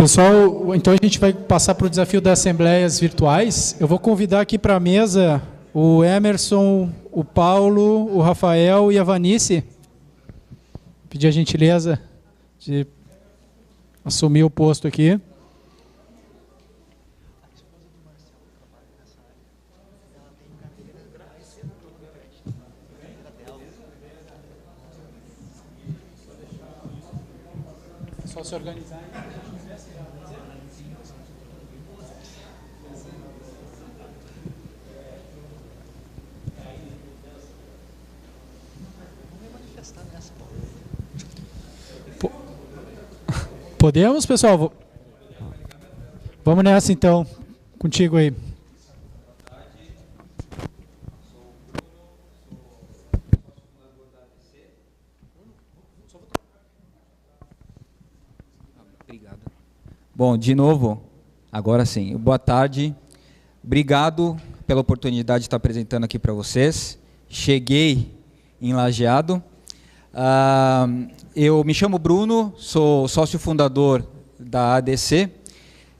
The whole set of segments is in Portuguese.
Pessoal, então a gente vai passar para o desafio das assembleias virtuais. Eu vou convidar aqui para a mesa o Emerson, o Paulo, o Rafael e a Vanice. Pedir a gentileza de assumir o posto aqui. É só se organizar. Podemos, pessoal? Vamos nessa, então. Contigo aí. Obrigado. Bom, de novo, agora sim. Boa tarde. Obrigado pela oportunidade de estar apresentando aqui para vocês. Cheguei em Lajeado. Eu me chamo Bruno, sou sócio fundador da ADC,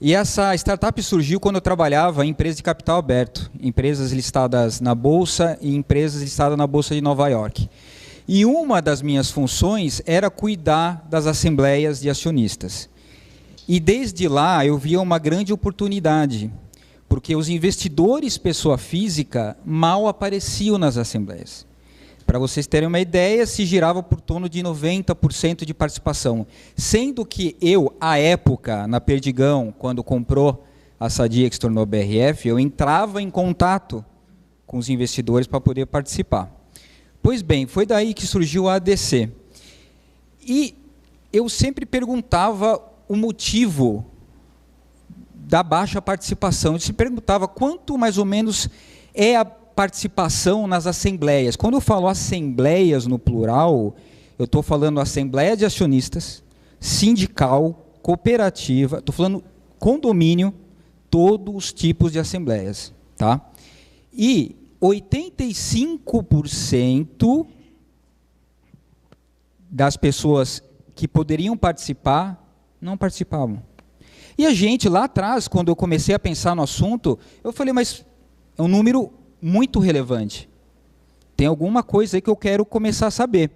e essa startup surgiu quando eu trabalhava em empresas de capital aberto, empresas listadas na Bolsa e empresas listadas na Bolsa de Nova York. E uma das minhas funções era cuidar das assembleias de acionistas. E desde lá eu via uma grande oportunidade, porque os investidores pessoa física mal apareciam nas assembleias. Para vocês terem uma ideia, se girava por torno de 90% de participação. Sendo que eu, à época, na Perdigão, quando comprou a Sadia, que se tornou BRF, eu entrava em contato com os investidores para poder participar. Pois bem, foi daí que surgiu a ADC. E eu sempre perguntava o motivo da baixa participação. Eu se perguntava quanto mais ou menos é a participação nas assembleias. Quando eu falo assembleias no plural, eu estou falando assembleia de acionistas, sindical, cooperativa, estou falando condomínio, todos os tipos de assembleias. Tá? E 85% das pessoas que poderiam participar, não participavam. E a gente, lá atrás, quando eu comecei a pensar no assunto, eu falei, mas é um número muito relevante. Tem alguma coisa aí que eu quero começar a saber.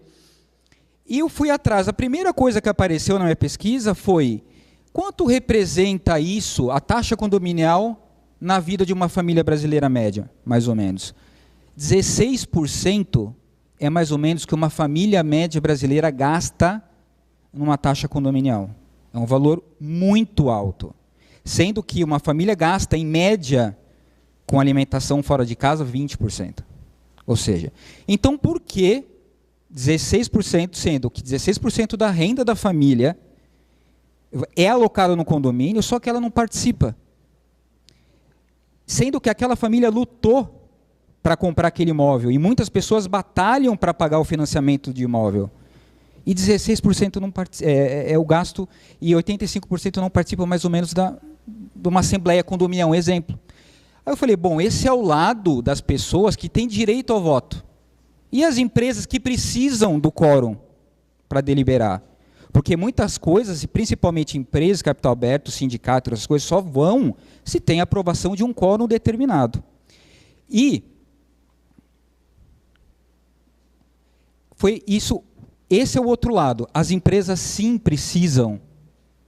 E eu fui atrás. A primeira coisa que apareceu na minha pesquisa foi quanto representa isso, a taxa condominial, na vida de uma família brasileira média, mais ou menos. 16% é mais ou menos que uma família média brasileira gasta numa taxa condominial. É um valor muito alto. Sendo que uma família gasta, em média, com alimentação fora de casa, 20%. Ou seja, então por que 16%, sendo que 16% da renda da família é alocada no condomínio, só que ela não participa? Sendo que aquela família lutou para comprar aquele imóvel, e muitas pessoas batalham para pagar o financiamento de imóvel. E 16% não é o gasto, e 85% não participam mais ou menos de uma assembleia condominial, um exemplo. Aí eu falei, bom, esse é o lado das pessoas que têm direito ao voto. E as empresas que precisam do quórum para deliberar? Porque muitas coisas, e principalmente empresas, capital aberto, sindicato, essas coisas, só vão se tem aprovação de um quórum determinado. E foi isso, esse é o outro lado. As empresas sim precisam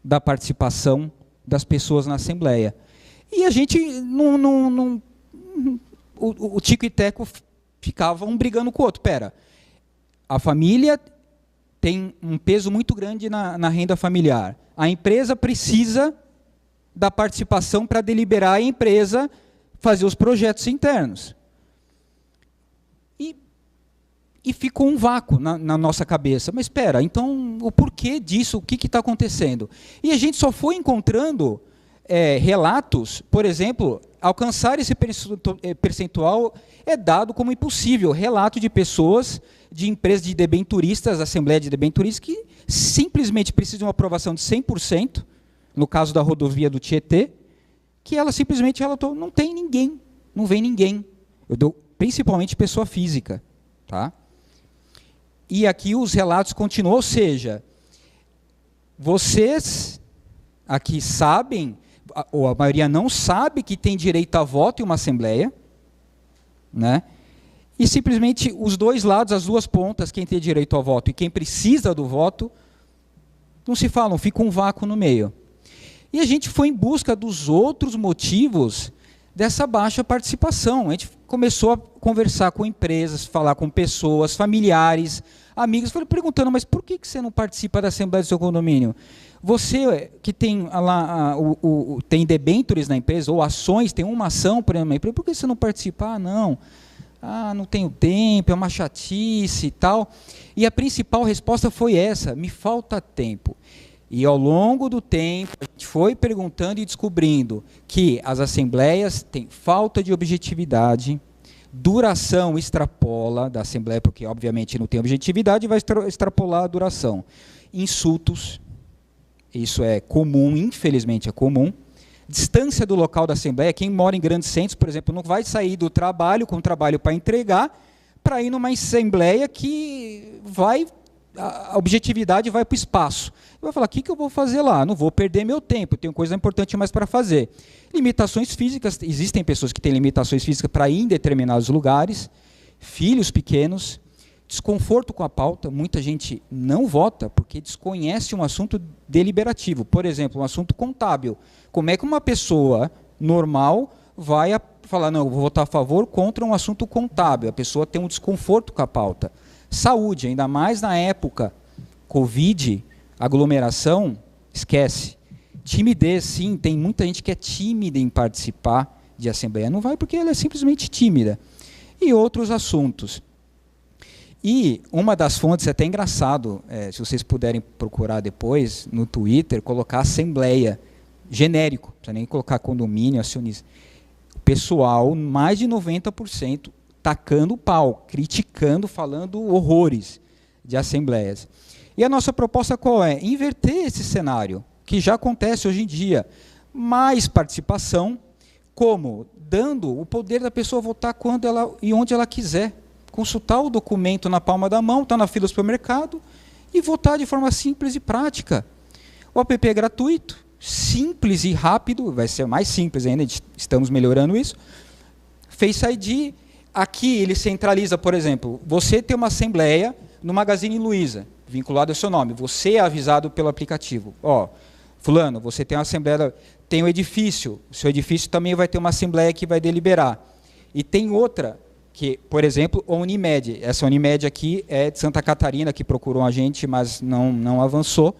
da participação das pessoas na assembleia. E a gente, o Tico e Teco ficavam brigando com o outro. Espera, a família tem um peso muito grande na renda familiar. A empresa precisa da participação para deliberar a empresa fazer os projetos internos. E ficou um vácuo na nossa cabeça. Mas espera, então o porquê disso, o que está acontecendo? E a gente só foi encontrando relatos, por exemplo, alcançar esse percentual é dado como impossível. Relato de pessoas, de empresas de debenturistas, Assembleia de Debenturistas, que simplesmente precisam de uma aprovação de 100%, no caso da rodovia do Tietê, que ela simplesmente não tem ninguém, não vem ninguém. Eu dou principalmente pessoa física. Tá? E aqui os relatos continuam, ou seja, vocês aqui sabem, ou a maioria não sabe que tem direito a voto em uma assembleia, né? E simplesmente os dois lados, as duas pontas, quem tem direito ao voto e quem precisa do voto, não se falam, fica um vácuo no meio. E a gente foi em busca dos outros motivos dessa baixa participação. A gente começou a conversar com empresas, falar com pessoas, familiares, amigos, perguntando, mas por que você não participa da Assembleia do seu condomínio? Você que tem lá tem debêntures na empresa, ou ações, tem uma ação por exemplo, na empresa, por que você não participa? Ah, não. Não tenho tempo, é uma chatice e tal. E a principal resposta foi essa, me falta tempo. E ao longo do tempo, a gente foi perguntando e descobrindo que as assembleias têm falta de objetividade, duração extrapola da assembleia, porque obviamente não tem objetividade, vai extrapolar a duração. Insultos, isso é comum, infelizmente é comum. Distância do local da assembleia, quem mora em grandes centros, por exemplo, não vai sair do trabalho, com trabalho para entregar, para ir numa assembleia que a objetividade vai para o espaço. Vai falar, o que eu vou fazer lá? Não vou perder meu tempo, tenho coisa importante mais para fazer. Limitações físicas, existem pessoas que têm limitações físicas para ir em determinados lugares, filhos pequenos, desconforto com a pauta, muita gente não vota porque desconhece um assunto deliberativo, por exemplo, um assunto contábil. Como é que uma pessoa normal vai falar, não, eu vou votar a favor contra um assunto contábil? A pessoa tem um desconforto com a pauta. Saúde, ainda mais na época, Covid, aglomeração, esquece. Timidez, sim, tem muita gente que é tímida em participar de assembleia. Não vai porque ela é simplesmente tímida. E outros assuntos. E uma das fontes, é até engraçado, se vocês puderem procurar depois, no Twitter, colocar assembleia, genérico, não precisa nem colocar condomínio, acionista. O pessoal, mais de 90%, tacando pau, criticando, falando horrores de assembleias. E a nossa proposta qual é? Inverter esse cenário, que já acontece hoje em dia. Mais participação, como? Dando o poder da pessoa votar quando e onde ela quiser. Consultar o documento na palma da mão, está na fila do supermercado, e votar de forma simples e prática. O app é gratuito, simples e rápido, vai ser mais simples ainda, estamos melhorando isso. Face ID, aqui ele centraliza, por exemplo, você tem uma assembleia no Magazine Luiza, vinculado ao seu nome, você é avisado pelo aplicativo. Fulano, você tem uma assembleia, tem um edifício, o seu edifício também vai ter uma assembleia que vai deliberar. E tem outra, que, por exemplo, a Unimed. Essa Unimed aqui é de Santa Catarina, que procurou a gente, mas não avançou.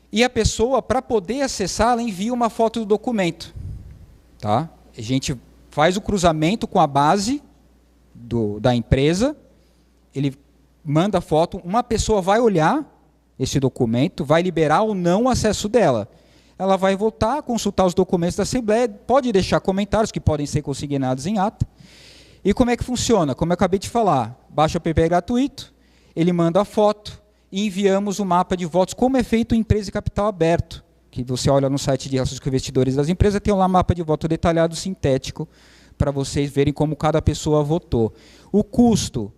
E a pessoa, para poder acessar, ela envia uma foto do documento. Tá? A gente faz o cruzamento com a base da empresa, ele manda a foto, uma pessoa vai olhar esse documento, vai liberar ou não o acesso dela. Ela vai voltar, consultar os documentos da Assembleia, pode deixar comentários que podem ser consignados em ata. E como é que funciona? Como eu acabei de falar, baixa o app gratuito, ele manda a foto e enviamos o mapa de votos, como é feito em empresa de capital aberto, que você olha no site de relações com investidores das empresas, tem lá um mapa de voto detalhado, sintético, para vocês verem como cada pessoa votou. O custo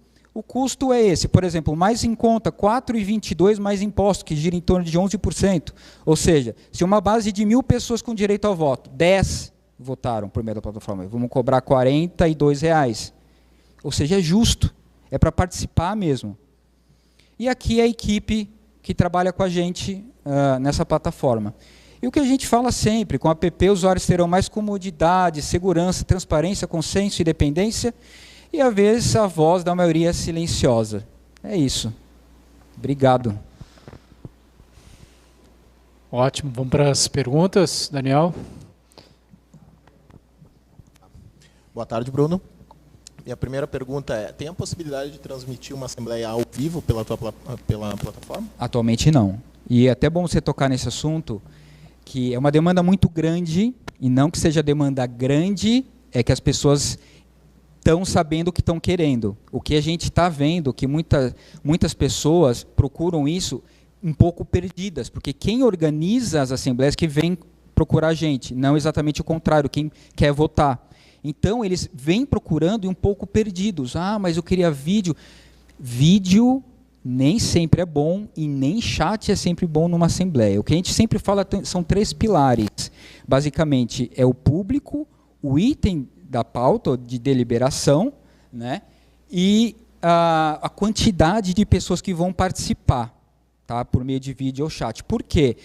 é esse, por exemplo, mais em conta, 4,22 mais imposto, que gira em torno de 11%. Ou seja, se uma base de 1.000 pessoas com direito ao voto, 10 votaram por meio da plataforma, vamos cobrar R$ 42. Ou seja, é justo, é para participar mesmo. E aqui é a equipe que trabalha com a gente nessa plataforma. E o que a gente fala sempre, com a app, os usuários terão mais comodidade, segurança, transparência, consenso e dependência, e às vezes a voz da maioria é silenciosa. É isso. Obrigado. Ótimo, vamos para as perguntas, Daniel. Boa tarde, Bruno. Minha primeira pergunta é, tem a possibilidade de transmitir uma assembleia ao vivo pela plataforma? Atualmente não. E é até bom você tocar nesse assunto, que é uma demanda muito grande, e não que seja demanda grande, é que as pessoas estão sabendo o que estão querendo. O que a gente está vendo, que muitas pessoas procuram isso um pouco perdidas, porque quem organiza as assembleias que vem procurar a gente, não exatamente o contrário, quem quer votar. Então, eles vêm procurando e um pouco perdidos. Ah, mas eu queria vídeo. Vídeo Nem sempre é bom e nem chat é sempre bom numa assembleia. O que a gente sempre fala são 3 pilares. Basicamente, é o público, o item da pauta de deliberação, né, e a quantidade de pessoas que vão participar, tá, por meio de vídeo ou chat. Por quê?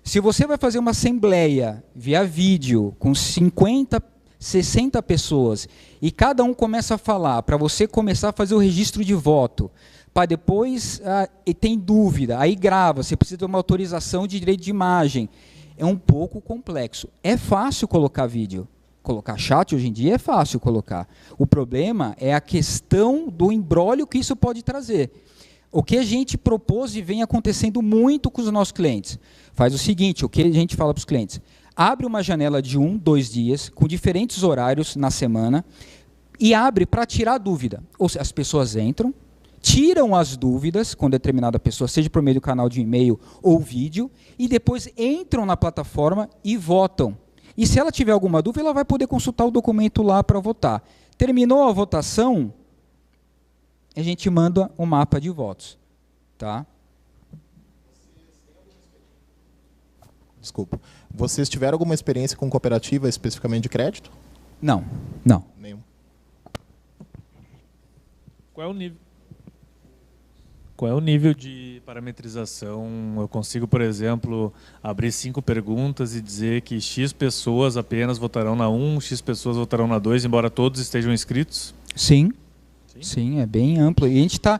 Se você vai fazer uma assembleia via vídeo com 50, 60 pessoas e cada um começa a falar para você começar a fazer o registro de voto, para depois e tem dúvida, aí grava, você precisa de uma autorização de direito de imagem, é um pouco complexo. É fácil colocar vídeo, colocar chat hoje em dia é fácil colocar. O problema é a questão do imbróglio que isso pode trazer. O que a gente propôs e vem acontecendo muito com os nossos clientes. Faz o seguinte, o que a gente fala para os clientes, abre uma janela de 1, 2 dias, com diferentes horários na semana, e abre para tirar dúvida. Ou seja, as pessoas entram, tiram as dúvidas com determinada pessoa, seja por meio do canal de e-mail ou vídeo, e depois entram na plataforma e votam. E se ela tiver alguma dúvida, ela vai poder consultar o documento lá para votar. Terminou a votação, a gente manda um mapa de votos. Tá? Desculpa. Vocês tiveram alguma experiência com cooperativa especificamente de crédito? Não. Nenhum. Qual é o nível de parametrização? Eu consigo, por exemplo, abrir 5 perguntas e dizer que X pessoas apenas votarão na 1, X pessoas votarão na 2, embora todos estejam inscritos? Sim. Sim, é bem amplo. E a gente está,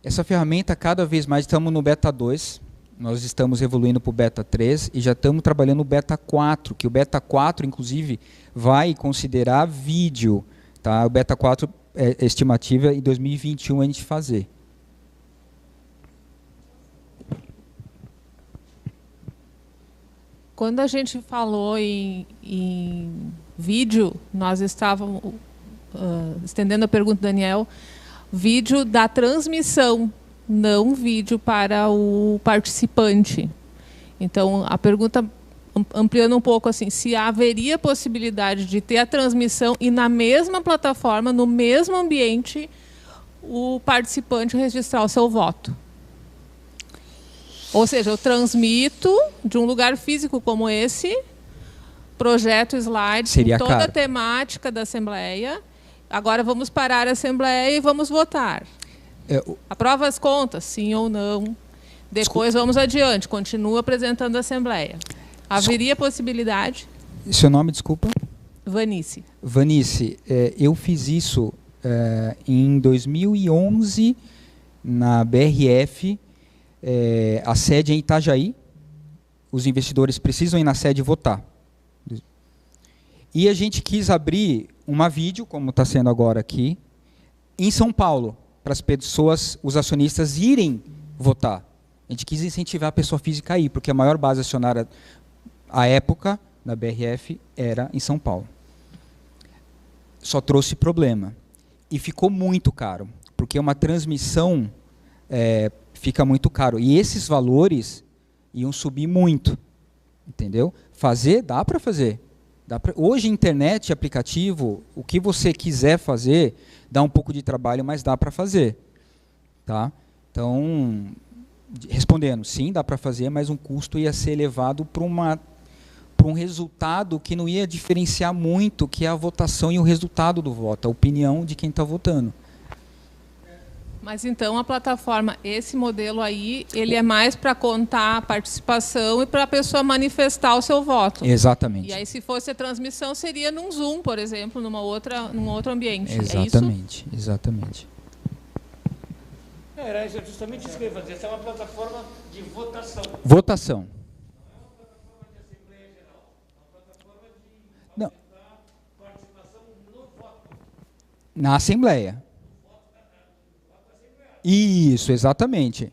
essa ferramenta cada vez mais, estamos no beta 2, nós estamos evoluindo para o beta 3 e já estamos trabalhando no beta 4, que o beta 4, inclusive, vai considerar vídeo. Tá? O beta 4 é estimativa em 2021 a gente fazer. Quando a gente falou em vídeo, nós estávamos estendendo a pergunta do Daniel, vídeo da transmissão, não vídeo para o participante. Então, a pergunta, ampliando um pouco, assim, se haveria possibilidade de ter a transmissão e na mesma plataforma, no mesmo ambiente, o participante registrar o seu voto. Ou seja, eu transmito de um lugar físico como esse, projeto slide com toda a temática da Assembleia. Agora vamos parar a Assembleia e vamos votar. Aprova as contas, sim ou não. Depois vamos adiante, continua apresentando a Assembleia. Haveria possibilidade? Seu nome, desculpa? Vanice. Vanice, eu fiz isso em 2011 na BRF, a sede é em Itajaí, os investidores precisam ir na sede votar. E a gente quis abrir uma vídeo, como está sendo agora aqui, em São Paulo, para as pessoas, os acionistas irem votar. A gente quis incentivar a pessoa física a ir, porque a maior base acionária, à época, da BRF, era em São Paulo. Só trouxe problema. E ficou muito caro, porque uma transmissão fica muito caro. E esses valores iam subir muito. Entendeu? Fazer, dá para fazer. Hoje, internet, aplicativo, o que você quiser fazer, dá um pouco de trabalho, mas dá para fazer. Tá? Então, respondendo, sim, dá para fazer, mas um custo ia ser elevado para um resultado que não ia diferenciar muito, que é a votação e o resultado do voto, a opinião de quem está votando. Mas então a plataforma, esse modelo aí, ele é mais para contar a participação e para a pessoa manifestar o seu voto. Exatamente. E aí, se fosse a transmissão, seria num Zoom, por exemplo, num outro ambiente. Exatamente, é isso? Exatamente. Era justamente isso que eu ia fazer. Essa é uma plataforma de votação. Votação. Não. Participação no voto. Na Assembleia. Isso, exatamente.